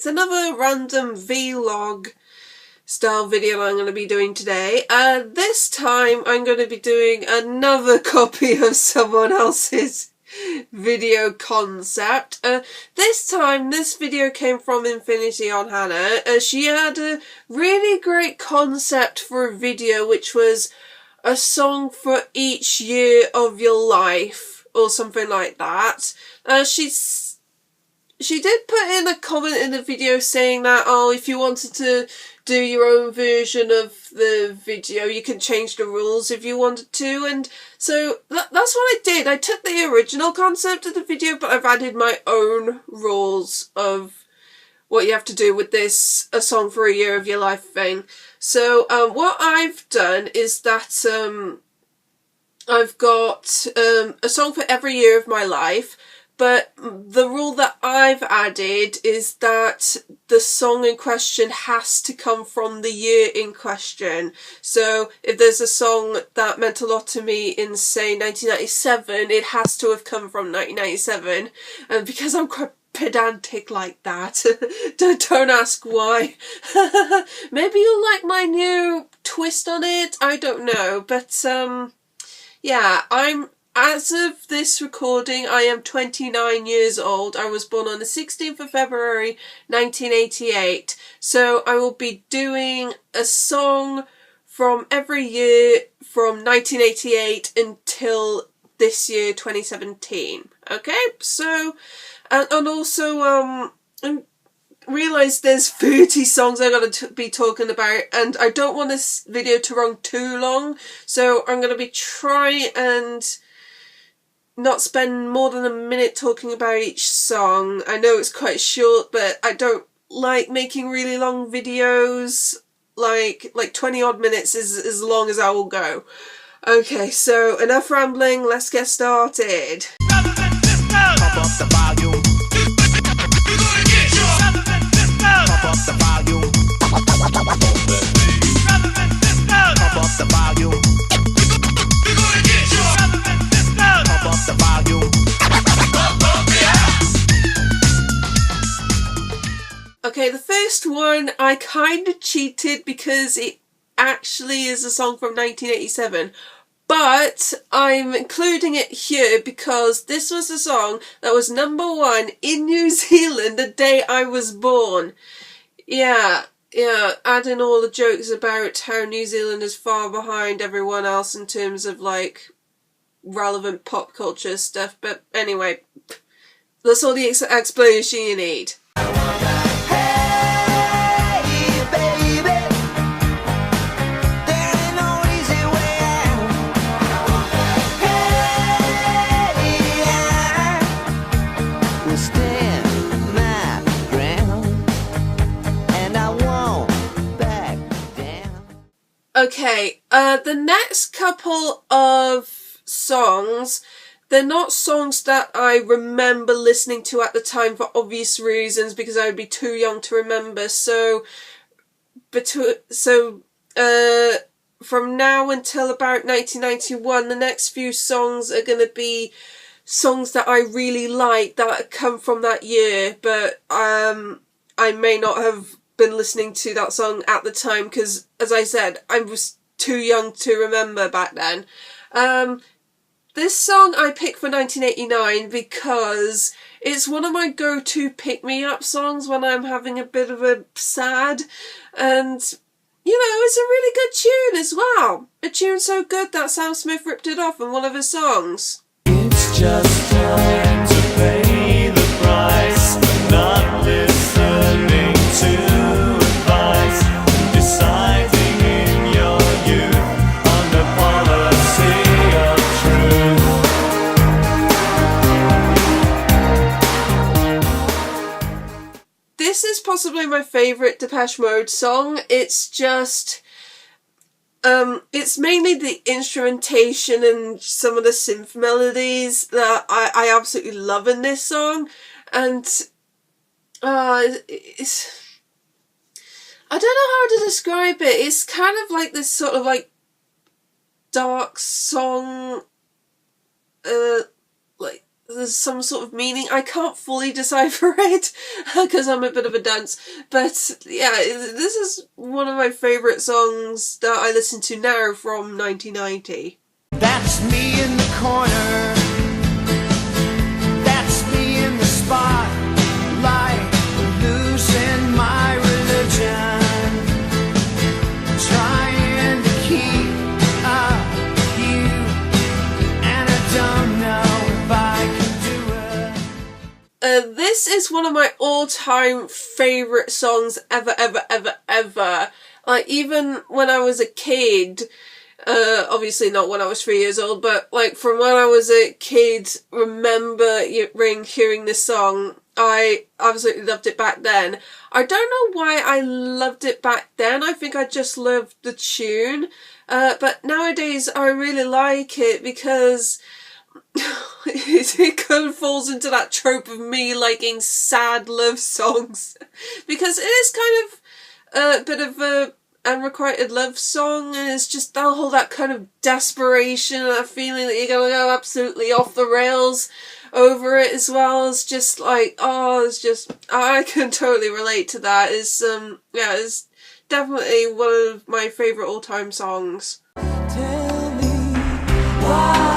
another random vlog style video I'm going to be doing today. This time I'm going to be doing another copy of someone else's video concept. This time this video came from Infinity on Hannah. She had a really great concept for a video, which was a song for each year of your life or something like that. She did put in a comment in the video saying that, oh, if you wanted to do your own version of the video, you can change the rules if you wanted to. And so that's what I did. I took the original concept of the video, but I've added my own rules of what you have to do with this a song for a year of your life thing. So what I've done is that I've got a song for every year of my life, but the rule that I've added is that the song in question has to come from the year in question. So if there's a song that meant a lot to me in, say, 1997, it has to have come from 1997. And because I'm quite pedantic like that, don't ask why. Maybe you'll like my new twist on it, I don't know. But yeah, as of this recording, I am 29 years old. I was born on the 16th of February 1988. So I will be doing a song from every year from 1988 until this year, 2017. Okay, so and also I realise there's 30 songs I gotta be talking about, and I don't want this video to run too long, so I'm gonna be trying and not spend more than a minute talking about each song. I know it's quite short, but I don't like making really long videos. Like 20 odd minutes is as long as I will go. Okay, so enough rambling, let's get started. Pump up the volume. We're gonna get you. Pump up the volume. Pump up the volume. We're gonna get you. Pump up the volume. Okay, the first one I kind of cheated because it actually is a song from 1987. But I'm including it here because this was a song that was #1 in New Zealand the day I was born. Yeah, adding all the jokes about how New Zealand is far behind everyone else in terms of like relevant pop culture stuff. But anyway, that's all the explanation you need. Okay, the next couple of songs, they're not songs that I remember listening to at the time for obvious reasons, because I would be too young to remember. So from now until about 1991, the next few songs are going to be songs that I really like that come from that year, but I may not have been listening to that song at the time because, as I said, I was too young to remember back then. This song I picked for 1989 because it's one of my go-to pick-me-up songs when I'm having a bit of a sad, and you know, it's a really good tune as well. A tune so good that Sam Smith ripped it off in one of his songs. It's just time to pay the price, not listening to advice, deciding in your youth on the policy of truth. This is possibly my favourite Depeche Mode song. It's just it's mainly the instrumentation and some of the synth melodies that I absolutely love in this song. And it's, I don't know how to describe it. It's kind of like this sort of like dark song, like there's some sort of meaning. I can't fully decipher it because I'm a bit of a dunce, but yeah, this is one of my favourite songs that I listen to now from 1990. That's me in the corner. That's me in the spotlight, losing my religion, trying to keep up with you, and I don't know if I can do it. This is one of my all-time favourite songs ever. Like, even when I was a kid, obviously not when I was 3 years old, but like from when I was a kid, remember hearing this song. I absolutely loved it back then. I don't know why I loved it back then. I think I just loved the tune. But nowadays I really like it because it kind of falls into that trope of me liking sad love songs. Because it is kind of a bit of a unrequited love song, and it's just that kind of desperation and that feeling that you're going to go absolutely off the rails over it as well. It's just like, I can totally relate to that. It's it's definitely one of my favourite all-time songs. Tell me why.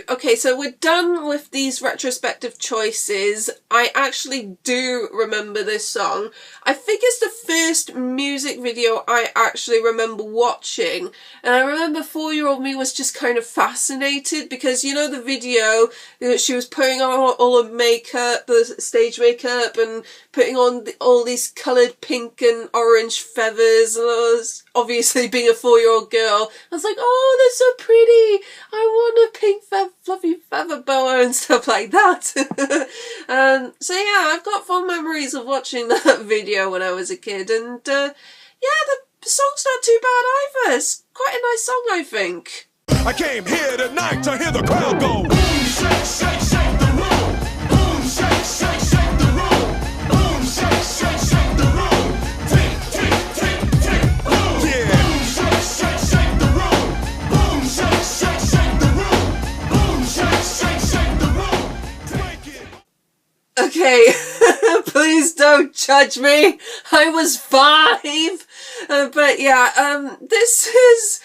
Okay, so we're done with these retrospective choices. I actually do remember this song. I think it's the first music video I actually remember watching. And I remember 4-year-old me was just kind of fascinated because, you know, the video, she was putting on all the makeup, the stage makeup, and putting on all these coloured pink and orange feathers. And I was, obviously being a 4-year-old girl, I was like, oh, they're so pretty. I want a pink fluffy feather boa and stuff like that. So yeah, I've got fond memories of watching that video when I was a kid, and yeah, the song's not too bad either. It's quite a nice song, I think. I came here tonight to hear the crowd go boom, shake, shake, shake the room. Boom, shake, shake, shake the room. Boom, shake, shake, shake the room. Tick, tick, tick, tick, boom. Yeah. Boom, shake, shake, shake the room. Boom, shake, shake, shake the room. Boom, shake, shake, shake the room. Break it. Okay, please don't judge me. I was 5. But yeah, this is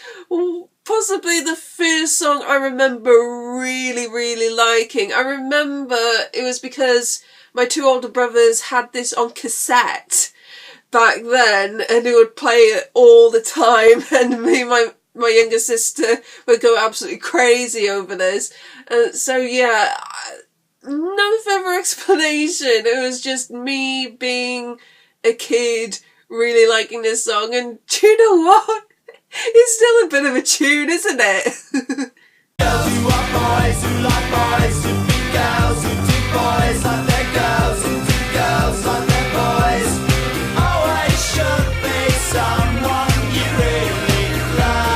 possibly the first song I remember really liking. I remember it was because my 2 older brothers had this on cassette back then, and they would play it all the time, and me and my younger sister would go absolutely crazy over this. So yeah, no further explanation. It was just me being a kid really liking this song, and do you know what? It's still a bit of a tune, isn't it? Girls who are boys who like boys, who beat girls who dig boys like their girls, who dig girls like their boys. Always should be someone you really love.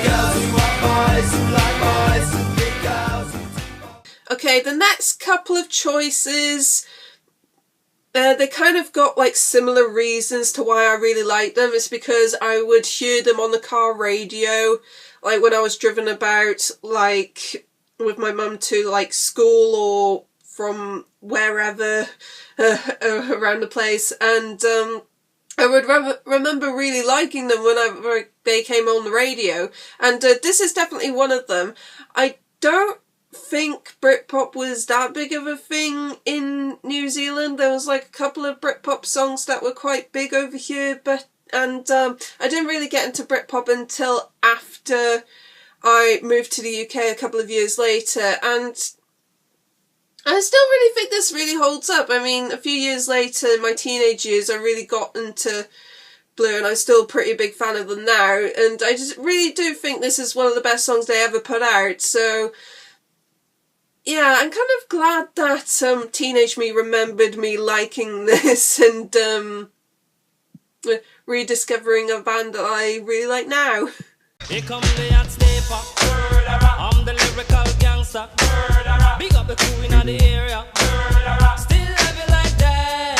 Girls who are boys who like boys, who beat girls who dig boys. Okay, the next couple of choices, they kind of got like similar reasons to why I really like them. It's because I would hear them on the car radio, like when I was driven about, like with my mum to like school or from wherever around the place, and I would remember really liking them whenever they came on the radio, and this is definitely one of them. I don't think Britpop was that big of a thing in New Zealand. There was like a couple of Britpop songs that were quite big over here, but I didn't really get into Britpop until after I moved to the UK a couple of years later, and I still really think this really holds up. I mean, a few years later, in my teenage years, I really got into Blue, and I'm still a pretty big fan of them now, and I just really do think this is one of the best songs they ever put out. So yeah, I'm kind of glad that teenage me remembered me liking this and rediscovering a band that I really like now. Here come the hot stepper. I'm the lyrical gangster. Big up the crew in the area. Still love you like that.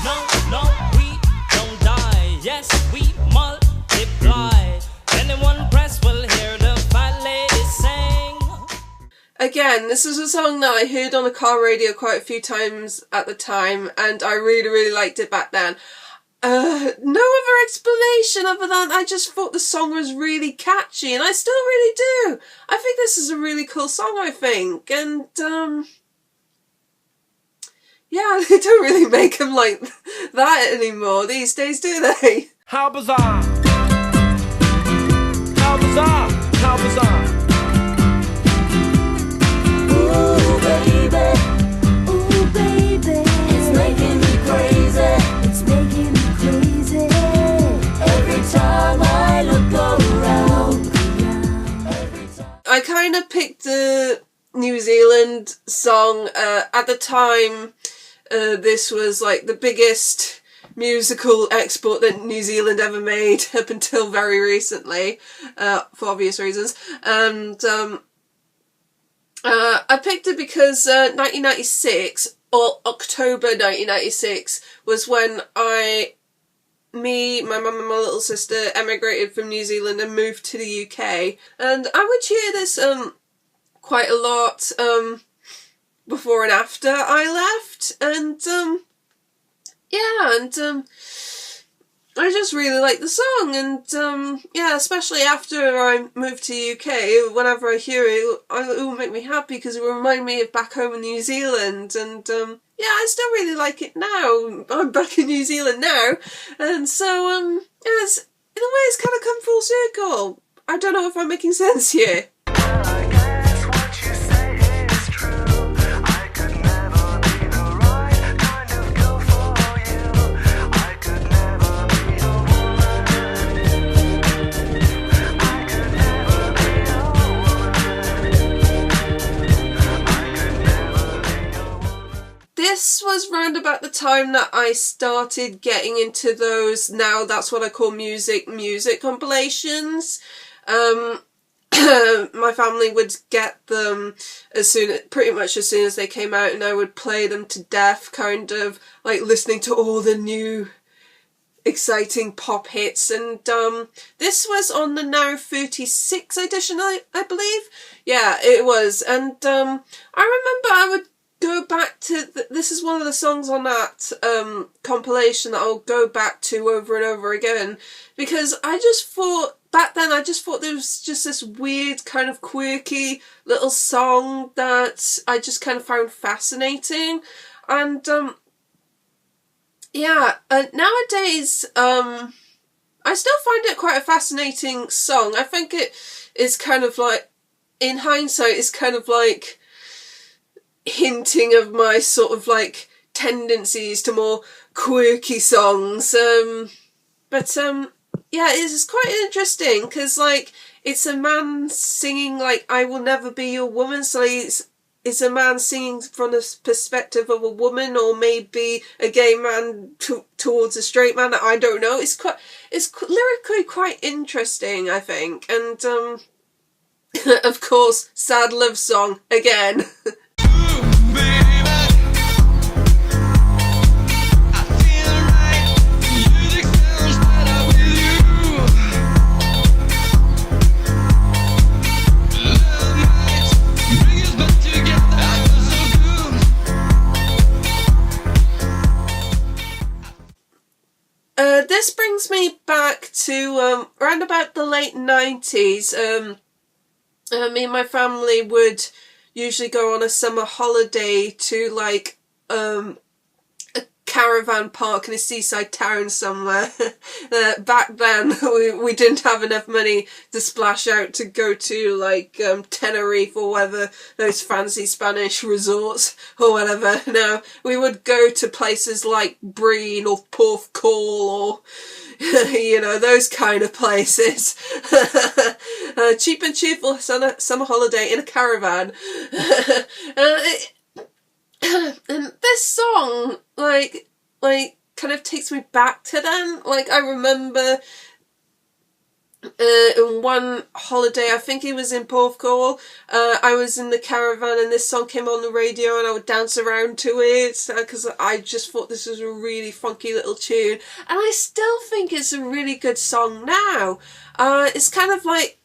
No, no, we don't die. Yes, we multiply. Anyone press will hear the fat lady sing. Again, this is a song that I heard on the car radio quite a few times at the time, and I really, really liked it back then. No other explanation other than I just thought the song was really catchy, and I still really do. I think this is a really cool song, I think, and, yeah, they don't really make them like that anymore these days, do they? How bizarre! How bizarre! How bizarre! Ooh baby, it's making me crazy. It's making me crazy. Every time I look around. I kind of picked the New Zealand song. At the time, this was like the biggest musical export that New Zealand ever made up until very recently, for obvious reasons. And I picked it because 1996, or October 1996, was when me, my mum and my little sister emigrated from New Zealand and moved to the UK. And I would hear this quite a lot before and after I left. And yeah, and I just really like the song, and yeah, especially after I moved to the UK, whenever I hear it, it will make me happy because it will remind me of back home in New Zealand, and yeah, I still really like it now. I'm back in New Zealand now, and so yeah, it's, in a way it's kind of come full circle. I don't know if I'm making sense here. This was round about the time that I started getting into those, now that's what I call music compilations. My family would get them pretty much as soon as they came out, and I would play them to death, kind of like listening to all the new exciting pop hits, and this was on the now 36 edition, I believe. Yeah, it was, and I remember I would go back to this is one of the songs on that compilation that I'll go back to over and over again, because I just thought back then there was just this weird kind of quirky little song that I just kind of found fascinating, and yeah, nowadays I still find it quite a fascinating song. I think it is kind of like, in hindsight, it's kind of like hinting of my sort of like tendencies to more quirky songs, but yeah, it's quite interesting because like it's a man singing like I will never be your woman, so it's a man singing from the perspective of a woman, or maybe a gay man towards a straight man. I don't know. It's lyrically quite interesting, I think, and of course, sad love song again. This brings me back to around about the late 90s. Me and my family would usually go on a summer holiday to like a caravan park in a seaside town somewhere. Back then we didn't have enough money to splash out to go to like Tenerife or whatever, those fancy Spanish resorts or whatever. No, we would go to places like Breen or Porthcawl or you know, those kind of places. Cheap and cheerful summer holiday in a caravan. And this song, like kind of takes me back to then. Like, I remember in one holiday, I think it was in Portugal, I was in the caravan and this song came on the radio and I would dance around to it because I just thought this was a really funky little tune, and I still think it's a really good song now. It's kind of like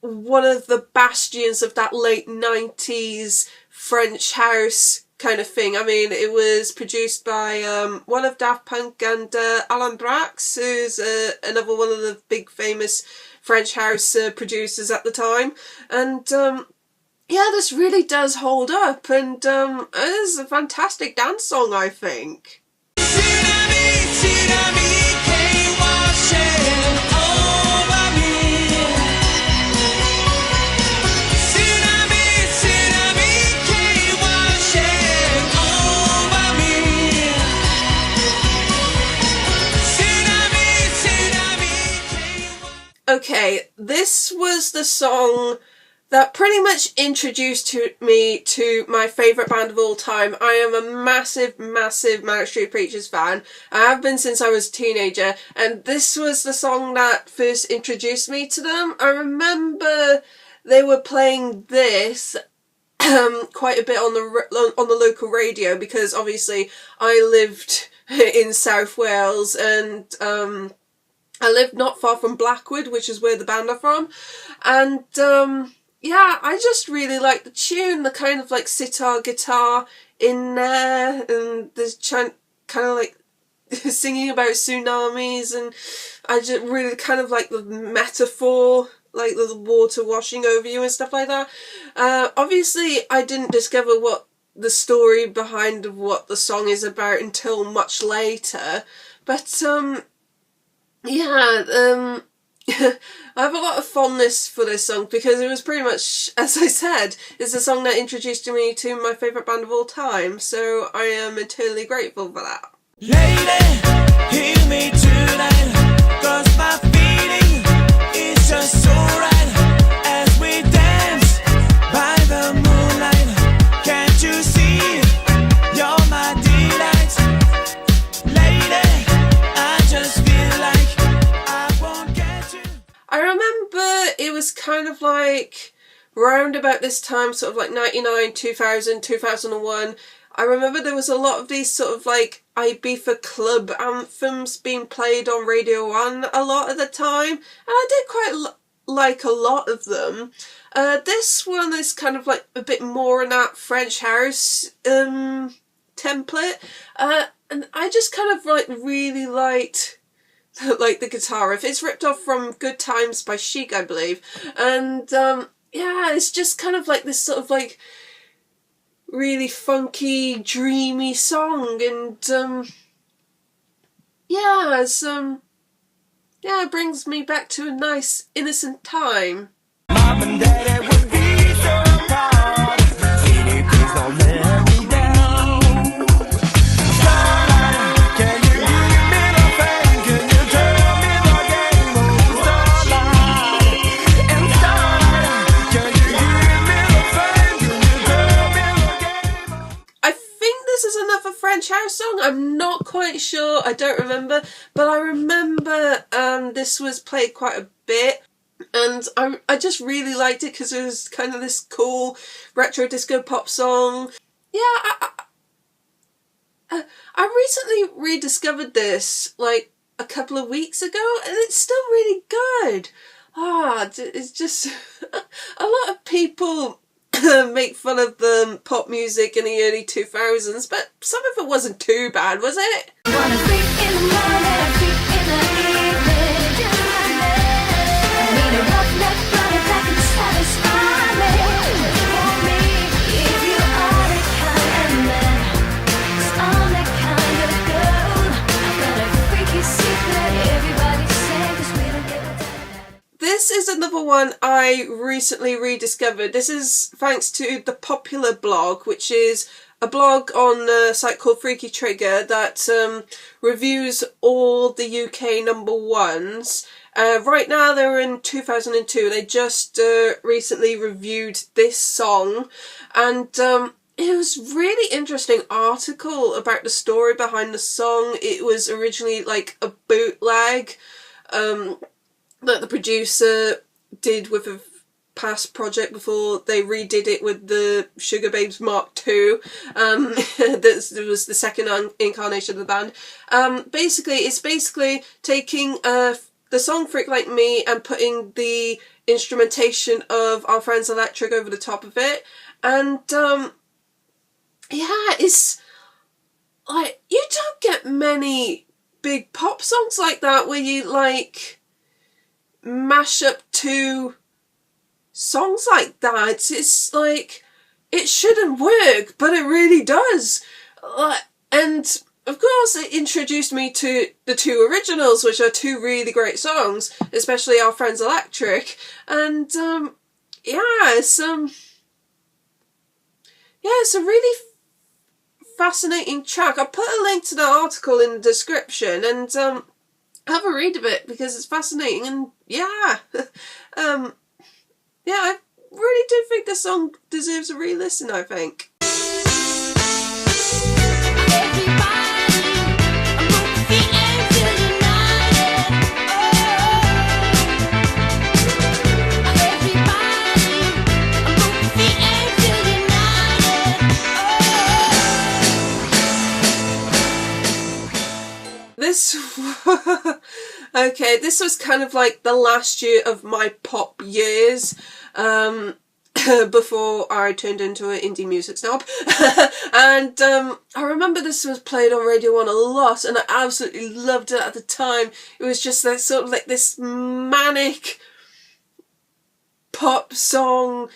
one of the bastions of that late 90s French house kind of thing. I mean, it was produced by one of Daft Punk and Alan Brax, who's another one of the big famous French house producers at the time. And yeah, this really does hold up, and it is a fantastic dance song, I think. Tsunami, tsunami came washing over me. Tsunami, tsunami came washing over me. Tsunami, tsunami came. Okay, this was the song that pretty much introduced me to my favourite band of all time. I am a massive, massive Manic Street Preachers fan. I have been since I was a teenager, and this was the song that first introduced me to them. I remember they were playing this quite a bit on the local radio, because obviously I lived in South Wales, and I lived not far from Blackwood, which is where the band are from, and yeah, I just really like the tune, the kind of like sitar guitar in there, and there's kind of like singing about tsunamis, and I just really kind of like the metaphor, like the water washing over you and stuff like that. Obviously, I didn't discover what the story behind of what the song is about until much later, but yeah, I have a lot of fondness for this song because it was pretty much, as I said, it's a song that introduced me to my favourite band of all time, so I am eternally grateful for that. Lady, hear me tonight, 'cause my feeling is just so right as we dance by the moonlight. Can't you see you're my delight? Lady, I just feel like I won't get you. I remember it was kind of like round about this time, sort of like 99, 2000, 2001. I remember there was a lot of these sort of like Ibiza club anthems being played on Radio 1 a lot at the time, and I did quite like a lot of them. This one is kind of like a bit more in that French house template, and I just kind of like really liked like the guitar riff. It's ripped off from Good Times by Chic, I believe, and yeah, it's just kind of like this sort of like really funky, dreamy song, and yeah, it's yeah, it brings me back to a nice innocent time. Mom and Daddy would be so proud. Sweetie, please don't let me down. Starlight, can you give me the fame? Can you tell me the game? Oh, Starlight. And Starlight, can you give me the fame? Can you tell me the game? I think this is another French house song. I'm not quite sure. I don't remember, but I remember this was played quite a bit, and I just really liked it because it was kind of this cool retro disco pop song. Yeah, I recently rediscovered this like a couple of weeks ago, and it's still really good. It's just a lot of people make fun of the pop music in the early 2000s, but some of it wasn't too bad, was it? Wanna freak in the morning, freak in the evening. I need a rough neck running that can satisfy me. For me, if you are the kind of man, 'cause I'm that kind of girl. I've got a freaky secret, everybody say, 'cause we don't give a damn. This is another one I recently rediscovered. This is thanks to the Popular blog, which is a blog on a site called Freaky Trigger that reviews all the UK number ones. Right now they're in 2002. They just recently reviewed this song, and it was a really interesting article about the story behind the song. It was originally like a bootleg. that the producer did with a past project before they redid it with the Sugababes Mark II. That was the second incarnation of the band. It's basically taking the song Freak Like Me and putting the instrumentation of Our Friends Electric over the top of it. And it's like, you don't get many big pop songs like that where you like mash up two songs like that. It's like, it shouldn't work, but it really does. And of course it introduced me to the two originals, which are two really great songs, especially Our Friends Electric. And it's a really fascinating track. I'll put a link to the article in the description and have a read of it because it's fascinating. And I really do think this song deserves a re-listen, I think. This was kind of like the last year of my pop years, before I turned into an indie music snob. And I remember this was played on Radio 1 a lot, and I absolutely loved it at the time. It was just that sort of like this manic pop song,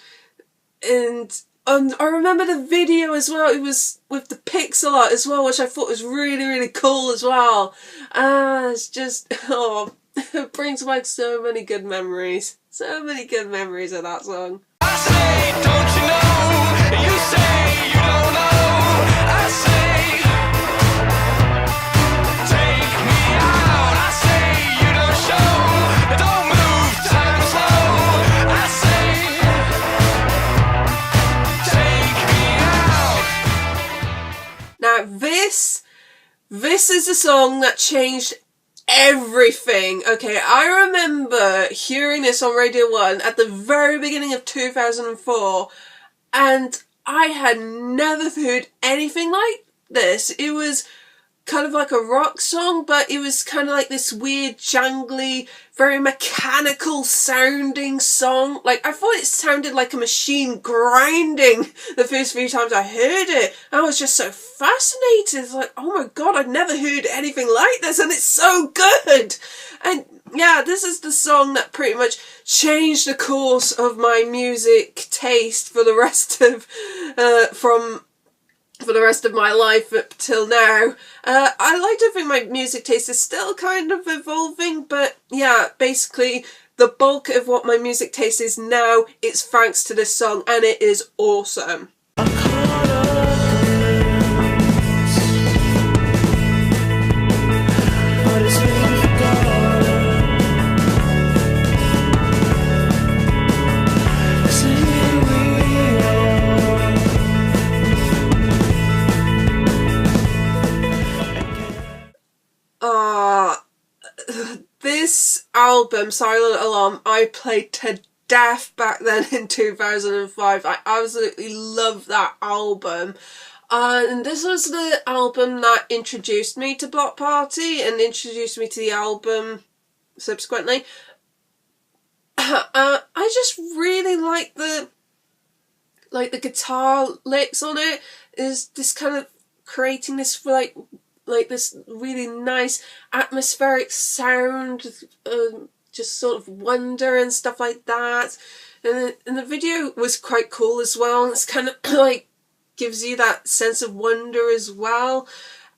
and I remember the video as well. It was with the pixel art as well, which I thought was really, really cool as well. It's just, it brings back so many good memories. So many good memories of that song. I say, don't you know? You say you don't know. I say, take me out. I say you don't show. Don't move, time slow. I say, take me out. Now this is a song that changed everything. Okay, I remember hearing this on Radio 1 at the very beginning of 2004, and I had never heard anything like this. It was kind of like a rock song, but it was kind of like this weird, jangly, very mechanical sounding song. Like, I thought it sounded like a machine grinding the first few times I heard it. I was just so fascinated. It's like, oh my god, I'd never heard anything like this, and it's so good. And yeah, this is the song that pretty much changed the course of my music taste for the rest of for the rest of my life up till now. I like to think my music taste is still kind of evolving, but yeah, basically the bulk of what my music taste is now is thanks to this song, and it is awesome. This album, Silent Alarm, I played to death back then in 2005. I absolutely love that album. And this was the album that introduced me to Block Party and introduced me to the album subsequently. I just really like the guitar licks on it. Is this kind of creating this like this really nice atmospheric sound, just sort of wonder and stuff like that. And the video was quite cool as well. It's kind of like gives you that sense of wonder as well.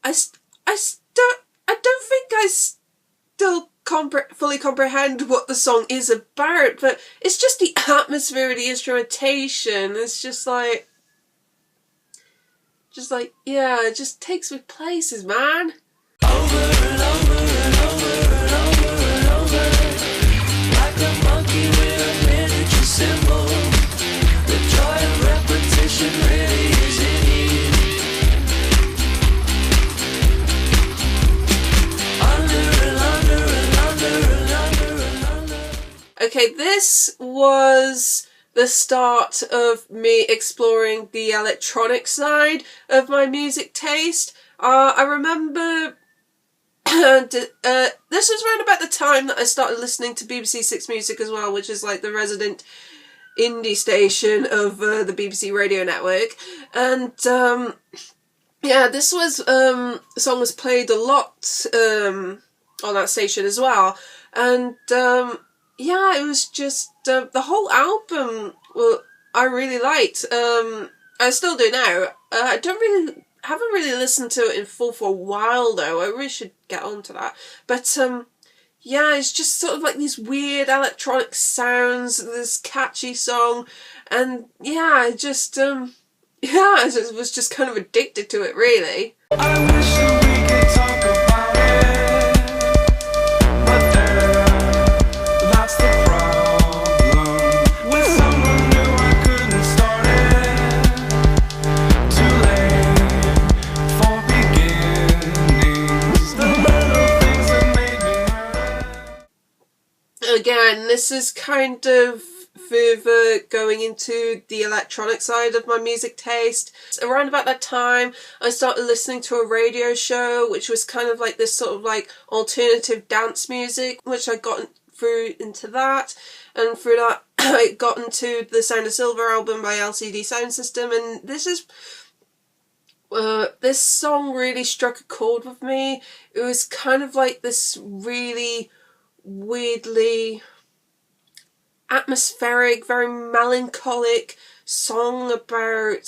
I don't think I still fully comprehend what the song is about, but it's just the atmosphere of the instrumentation. It's just like, yeah, it just takes me places, man. Over and over and over and over and over, like a monkey with a miniature symbol. The joy of repetition really is in you. Under and under and under and under and under. Okay, this was the start of me exploring the electronic side of my music taste. I remember this was around about the time that I started listening to BBC Six Music as well, which is like the resident indie station of the BBC radio network. And yeah, this was the song was played a lot on that station as well. And yeah, it was just the whole album. Well, I really liked. I still do now. I haven't really listened to it in full for a while though. I really should get onto that. But yeah, it's just sort of like these weird electronic sounds, this catchy song, and yeah, I just was just kind of addicted to it really. I wish that we could talk about it, but that's the problem. With someone new I couldn't start it. Too late for beginnings. The little things that made me hurt. Again, this is kind of further going into the electronic side of my music taste. Around about that time, I started listening to a radio show which was kind of like this sort of like alternative dance music, which I got through into that, and through that I got into the Sound of Silver album by LCD Sound System, and this song really struck a chord with me. It was kind of like this really weirdly atmospheric, very melancholic song about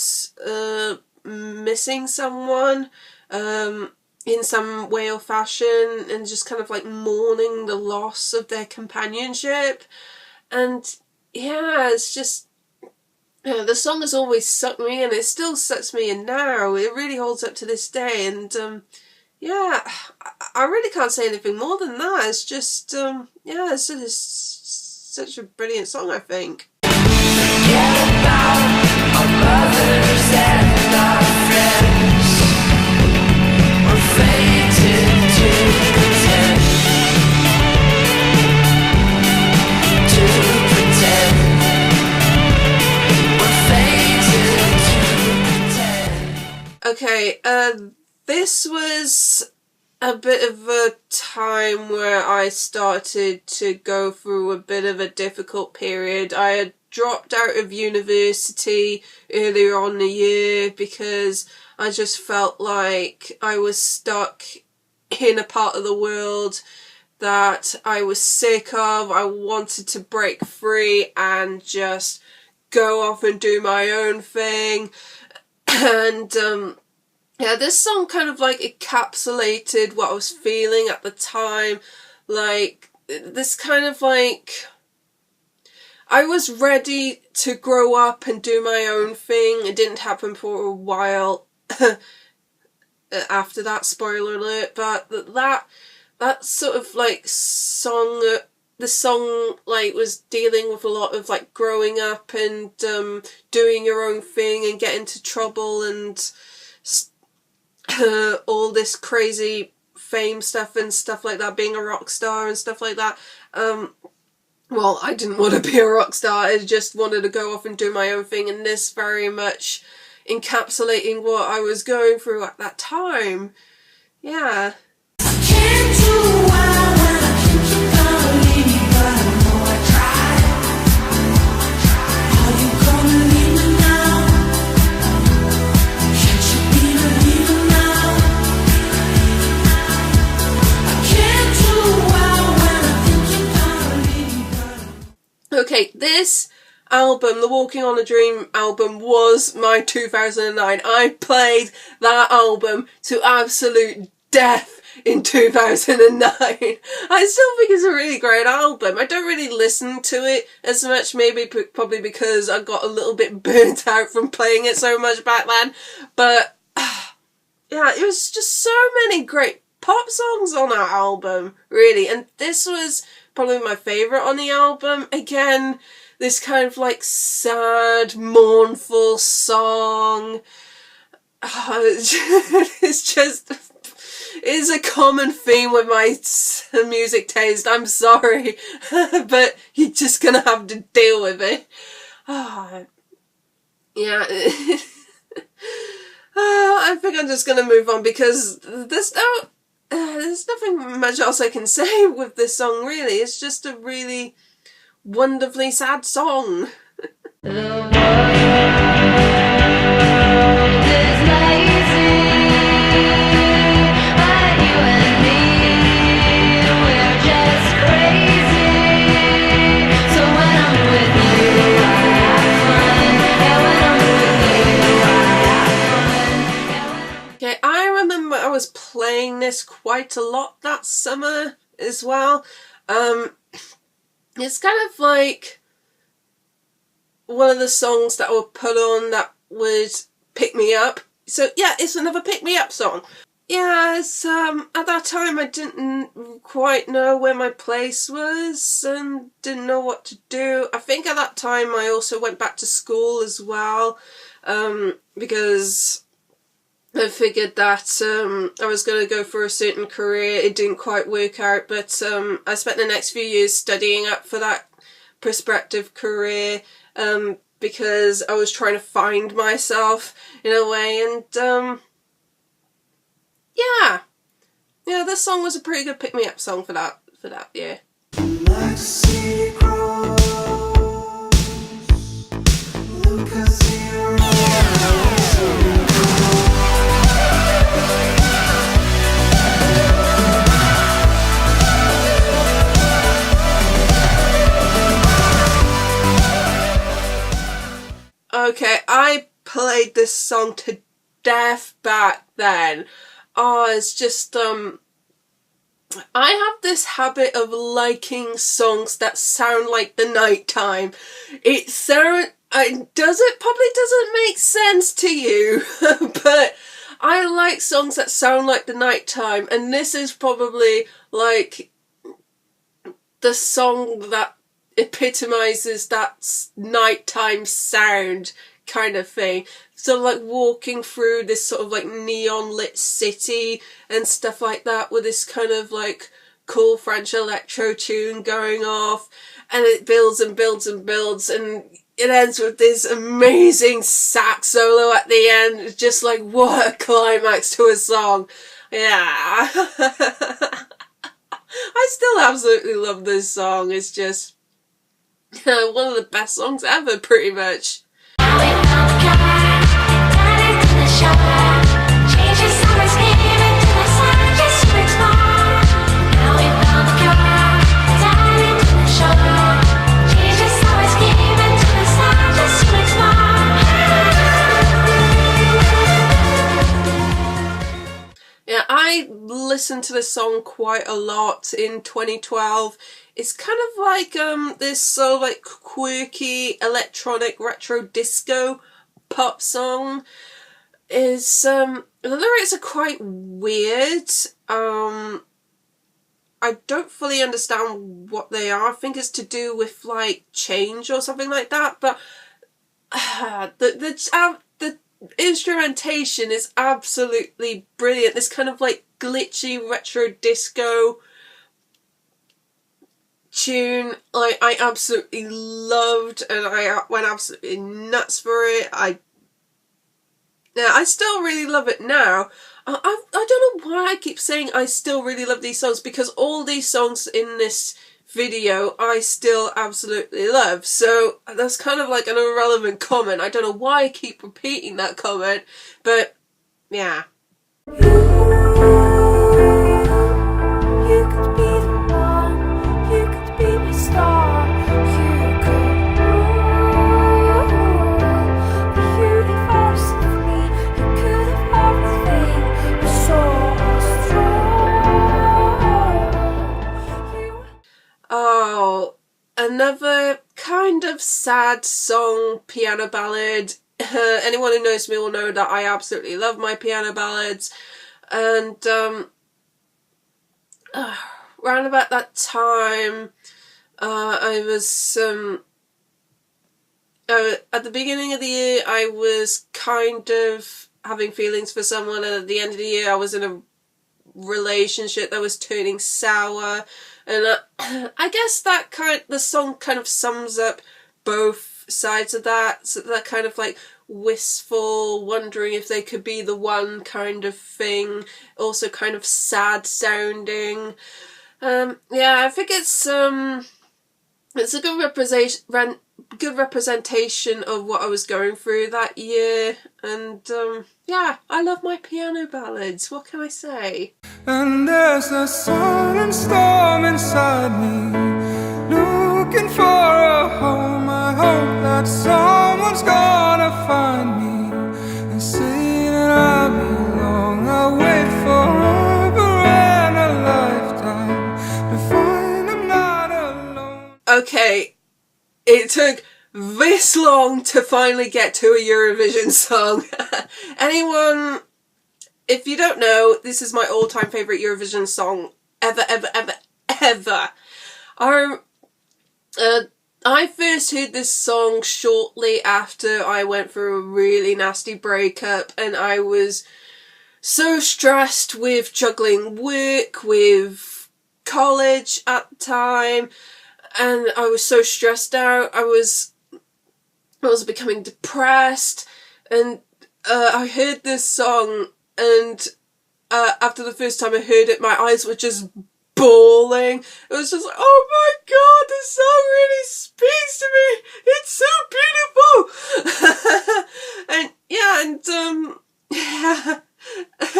missing someone in some way or fashion, and just kind of like mourning the loss of their companionship. And yeah, it's just the song has always sucked me in. It still sucks me in now. It really holds up to this day, and yeah, I really can't say anything more than that. It's just yeah, it's just such a brilliant song, I think. Okay, this was a bit of a time where I started to go through a bit of a difficult period. I had dropped out of university earlier on in the year because I just felt like I was stuck in a part of the world that I was sick of. I wanted to break free and just go off and do my own thing. And yeah, this song kind of like encapsulated what I was feeling at the time. Like, this kind of like, I was ready to grow up and do my own thing. It didn't happen for a while after that, spoiler alert, but that sort of like song, the song like was dealing with a lot of like growing up and doing your own thing and getting into trouble and all this crazy fame stuff and stuff like that, being a rock star and stuff like that. Well, I didn't want to be a rock star, I just wanted to go off and do my own thing, and this very much encapsulating what I was going through at that time. Yeah. Okay, this album, the Walking on a Dream album, was my 2009. I played that album to absolute death in 2009. I still think it's a really great album. I don't really listen to it as much, maybe probably because I got a little bit burnt out from playing it so much back then. But yeah, it was just so many great pop songs on that album, really. And this was probably my favourite on the album. Again, this kind of like sad, mournful song. It's is a common theme with my music taste. I'm sorry, but you're just gonna have to deal with it. Oh, yeah. I think I'm just gonna move on because there's nothing much else I can say with this song, really. It's just a really wonderfully sad song. The world is lazy, but you and me, we're just crazy. So when I'm with you, I have fun. Yeah, when I'm with you, I have fun. Okay, I remember I was playing this quite a lot that summer as well. It's kind of like one of the songs that I would put on that would pick me up. So yeah, it's another pick me up song. Yeah, it's, at that time I didn't quite know where my place was and didn't know what to do. I think at that time I also went back to school as well, because I figured that I was going to go for a certain career. It didn't quite work out, but I spent the next few years studying up for that prospective career, because I was trying to find myself in a way, and yeah, this song was a pretty good pick-me-up song for that year. Like sea grows, Lucas heroes. Okay, I played this song to death back then. Oh, it's just, I have this habit of liking songs that sound like the nighttime. It probably doesn't make sense to you, but I like songs that sound like the nighttime, and this is probably like the song that epitomizes that nighttime sound kind of thing. So like walking through this sort of like neon lit city and stuff like that with this kind of like cool French electro tune going off, and it builds and builds and builds, and it ends with this amazing sax solo at the end. It's just like, what a climax to a song. Yeah. I still absolutely love this song. It's just one of the best songs ever, pretty much. Now we found the car, got it to the shore. Change your summer scheme into the sun just to explore. Now we found the car, got it to the shore. Change your summer scheme into the sun just to explore. Yeah, I listened to this song quite a lot in 2012. It's kind of like this sort of like quirky electronic retro disco pop song. The lyrics are quite weird. I don't fully understand what they are. I think it's to do with like change or something like that. But the instrumentation is absolutely brilliant. This kind of like glitchy retro disco tune, I absolutely loved, and I went absolutely nuts for it. I still really love it now. I don't know why I keep saying I still really love these songs, because all these songs in this video I still absolutely love. So that's kind of like an irrelevant comment. I don't know why I keep repeating that comment, but yeah. You could be the one, you could be my star, you could rule the universe with me, you could have everything, you're so strong. Oh, another kind of sad song, piano ballad. Anyone who knows me will know that I absolutely love my piano ballads, and around about that time, I was at the beginning of the year I was kind of having feelings for someone, and at the end of the year I was in a relationship that was turning sour, and I guess the song kind of sums up both sides of that. So that kind of like wistful, wondering if they could be the one kind of thing, also kind of sad sounding. I think it's a good representation of what I was going through that year, and I love my piano ballads. What can I say? And there's a silent storm inside me, looking for a home. I hope that someone's gonna find me and say that I belong. I'll wait forever and a lifetime to find I'm not alone. Okay, it took this long to finally get to a Eurovision song. Anyone, if you don't know, this is my all-time favourite Eurovision song ever. I first heard this song shortly after I went through a really nasty breakup, and I was so stressed with juggling work, with college at the time, and I was so stressed out. I was becoming depressed, and I heard this song, and after the first time I heard it, my eyes were just bawling. It was just like, oh my god, this song really speaks to me. It's so beautiful.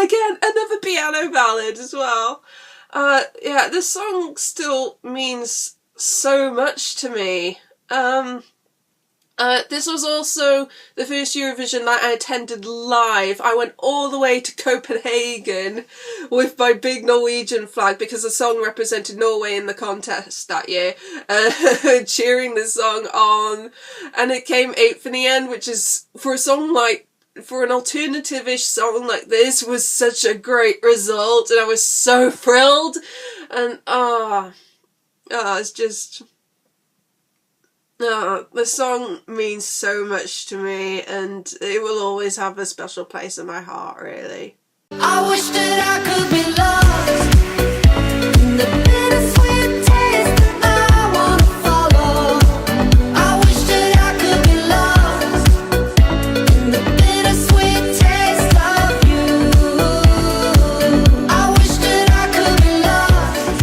Again, another piano ballad as well. This song still means so much to me. This was also the first Eurovision that I attended live. I went all the way to Copenhagen with my big Norwegian flag because the song represented Norway in the contest that year, cheering the song on, and it came 8th in the end, which is, for an alternative-ish song like this, was such a great result, and I was so thrilled, and it's just... the song means so much to me, and it will always have a special place in my heart, really. I wish that I could be lost in the bittersweet taste that I wanna follow. I wish that I could be lost in the bittersweet taste of you. I wish that I could be lost.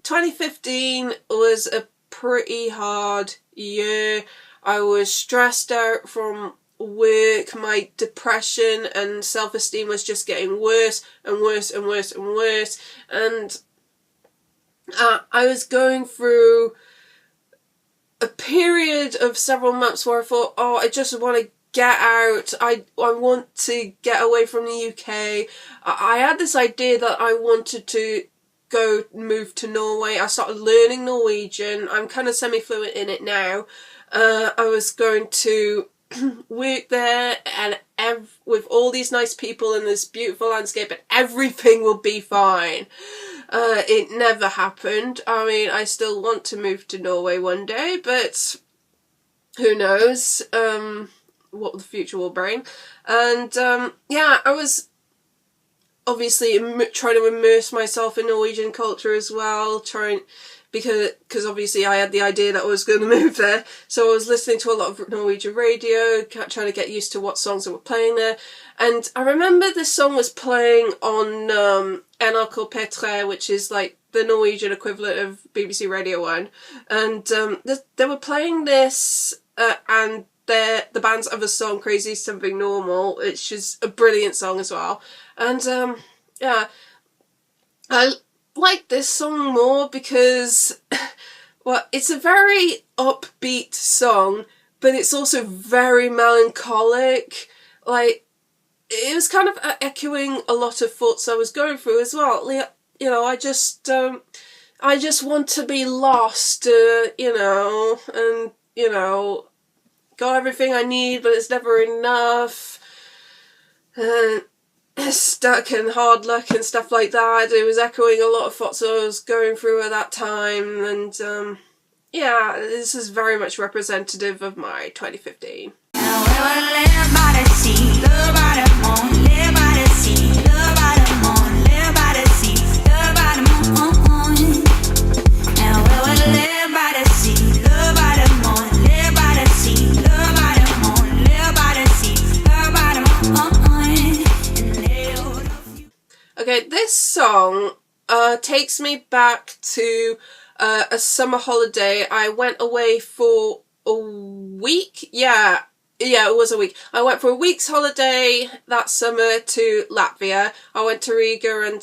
2015 was a pretty hard year. I was stressed out from work. My depression and self-esteem was just getting worse and worse and worse and worse, and I was going through a period of several months where I thought, I just want to get out. I want to get away from the UK. I had this idea that I wanted to move to Norway. I started learning Norwegian. I'm kind of semi-fluent in it now. I was going to work there, and with all these nice people in this beautiful landscape, and everything will be fine. It never happened. I mean, I still want to move to Norway one day, but who knows what the future will bring. And I was obviously trying to immerse myself in Norwegian culture as well, because obviously I had the idea that I was going to move there, so I was listening to a lot of Norwegian radio, trying to get used to what songs that were playing there. And I remember this song was playing on NRK P3, which is like the Norwegian equivalent of BBC Radio 1, and they were playing this, and the band's other song, Crazy Something Normal, which is a brilliant song as well. And I like this song more because, well, it's a very upbeat song, but it's also very melancholic. Like, it was kind of echoing a lot of thoughts I was going through as well. You know, I just want to be lost, and, got everything I need, but it's never enough. Stuck and hard luck and stuff like that. It was echoing a lot of thoughts I was going through at that time, and this is very much representative of my 2015. Live by the sea, live by the moon, live by the sea, live by the moon, live Okay, this song takes me back to a summer holiday. I went away for a week. Yeah, it was a week. I went for a week's holiday that summer to Latvia. I went to Riga and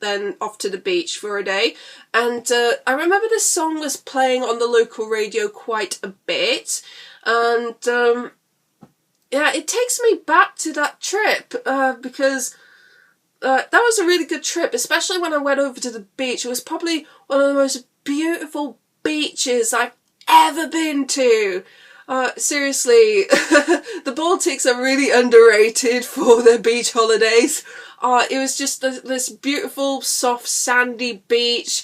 then off to the beach for a day. And I remember this song was playing on the local radio quite a bit. And yeah, it takes me back to that trip because that was a really good trip, especially when I went over to the beach. It was probably one of the most beautiful beaches I've ever been to. Seriously, the Baltics are really underrated for their beach holidays. It was just this beautiful, soft, sandy beach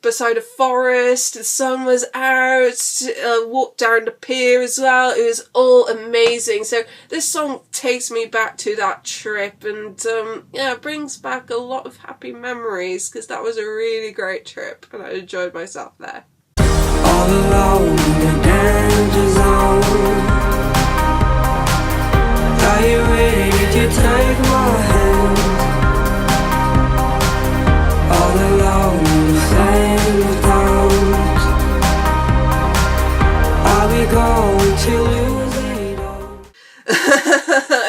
beside a forest. The sun was out. Walked down the pier as well. It was all amazing. So this song takes me back to that trip, and yeah, it brings back a lot of happy memories because that was a really great trip and I enjoyed myself there. All alone in the danger zone. Are you ready to take my hand? All alone in the same towns. Are we going to lose it all?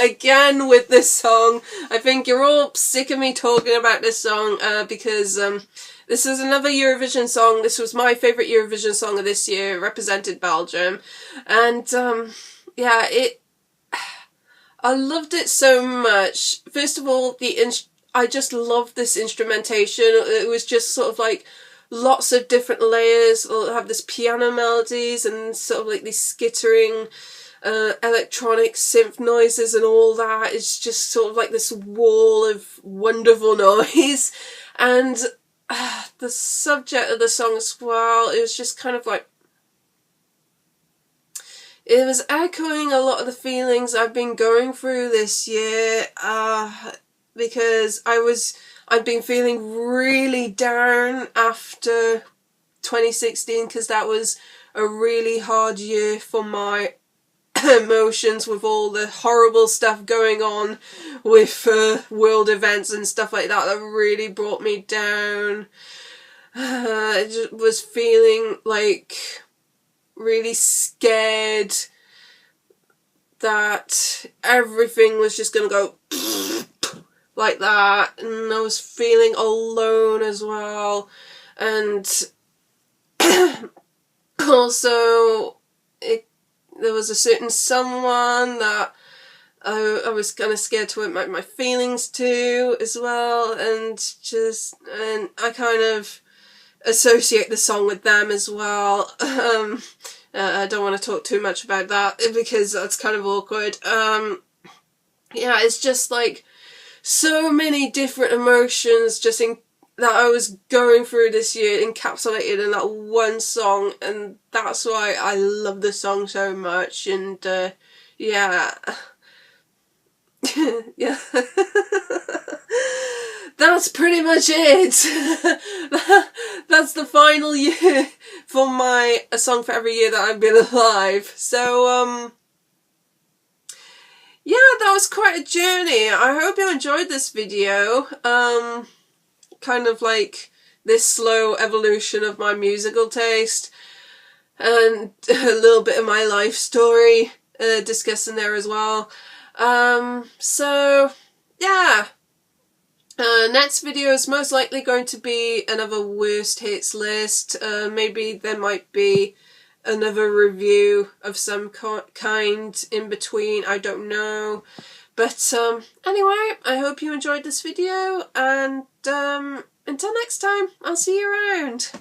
Again with this song, I think you're all sick of me talking about this song because this is another Eurovision song. This was my favourite Eurovision song of this year. It represented Belgium. And yeah, I loved it so much. First of all, I just loved this instrumentation. It was just sort of like lots of different layers. It'll have this piano melodies and sort of like these skittering electronic synth noises and all that. It's just sort of like this wall of wonderful noise. And the subject of the song as well, it was just kind of like, it was echoing a lot of the feelings I've been going through this year, because I've been feeling really down after 2016, because that was a really hard year for my emotions with all the horrible stuff going on with world events and stuff like that really brought me down. I just was feeling like really scared that everything was just gonna go like that, and I was feeling alone as well, and also there was a certain someone that I was kind of scared to admit my feelings to as well, and I kind of associate the song with them as well. I don't want to talk too much about that because that's kind of awkward. Yeah, it's just like so many different emotions that I was going through this year encapsulated in that one song, and that's why I love the song so much. And yeah. Yeah. That's pretty much it. That's the final year for A Song for Every Year That I've Been Alive. So yeah, that was quite a journey. I hope you enjoyed this video. Kind of like this slow evolution of my musical taste, and a little bit of my life story discussed in there as well. So yeah, next video is most likely going to be another worst hits list. Maybe there might be another review of some kind in between, I don't know. But anyway, I hope you enjoyed this video, and until next time, I'll see you around.